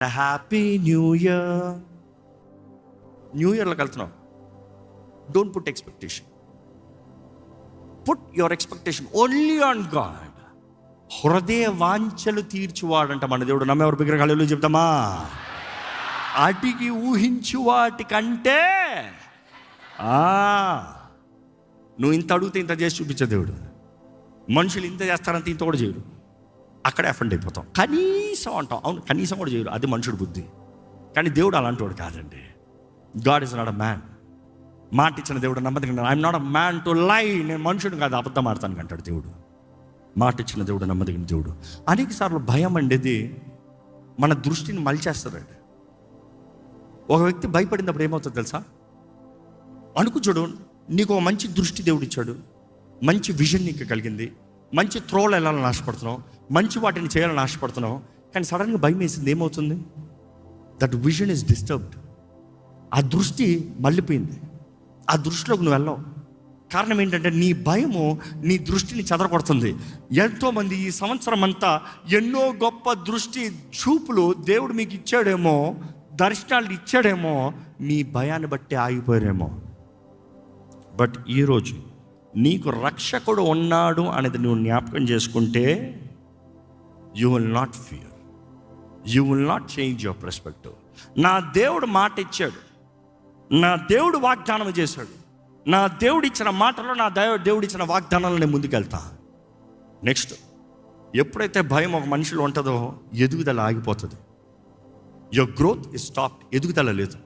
Happy new year. New ఇయర్లోకి వెళ్తున్నావు. Don't put expectation. Put your expectation only on God. హృదయ వాంఛలు తీర్చువాడంట మన దేవుడు. నమ్మెవరు బిగ్గరగా హల్లెలూయా చెప్తామా? అడిగి ఊహించు వాటికంటే నువ్వు ఇంత అడిగితే ఇంత చేసి చూపించే దేవుడు. మనుషులు ఇంత చేస్తారంటే ఇంత కూడా చేయరు. అక్కడే అఫెండ్ అయిపోతాం. కనీసం అంటాం, అవును కనీసం కూడా చేయరు. అది మనుషుడు బుద్ధి. కానీ దేవుడు అలాంటి వాడు కాదండి. God is not a man. మాట ఇచ్చిన దేవుడు నమ్మదగిన. I'm not a man to lie. నేను మనుషుడు కాదు, అబద్ధం ఆడతాను అంటాడు దేవుడు. మాట ఇచ్చిన దేవుడు నమ్మదగిన దేవుడు. అనేక సార్లు భయం అనేది మన దృష్టిని మలిచేస్తాడండి. ఒక వ్యక్తి భయపడినప్పుడు ఏమవుతుందో తెలుసా? అనుకు చూడు, నీకు ఒక మంచి దృష్టి దేవుడు ఇచ్చాడు, మంచి విజన్ నీకు కలిగింది, మంచి త్రోలు వెళ్ళాలని ఆశపడుతున్నావు, మంచి వాటిని చేయాలని ఆశపడుతున్నావు. కానీ సడన్గా భయం వేసింది. ఏమవుతుంది? That vision is disturbed. ఆ దృష్టి మళ్ళీపోయింది. ఆ దృష్టిలోకి నువ్వు వెళ్ళావు. కారణం ఏంటంటే నీ భయము నీ దృష్టిని చెదరగొడుతుంది. ఎంతోమంది ఈ సంవత్సరం అంతా ఎన్నో గొప్ప దృష్టి చూపులు దేవుడు మీకు ఇచ్చాడేమో, దర్శనాలు ఇచ్చాడేమో, మీ భయాన్ని బట్టి ఆగిపోయారేమో. బట్ ఈరోజు నీకు రక్షకుడు ఉన్నాడు అనేది నువ్వు జ్ఞాపకం చేసుకుంటే you will not fear, you will not change your perspective. నా దేవుడు మాట ఇచ్చాడు, నా దేవుడు వాగ్దానం చేశాడు, నా దేవుడు ఇచ్చిన మాటలో నా దేవుడు ఇచ్చిన వాగ్దానాలు నేను ముందుకెళ్తా. నెక్స్ట్, ఎప్పుడైతే భయం ఒక మనిషిలో ఉంటుందో ఎదుగుదల ఆగిపోతుంది. Your growth is stopped. ఎదుగుదల లేదు.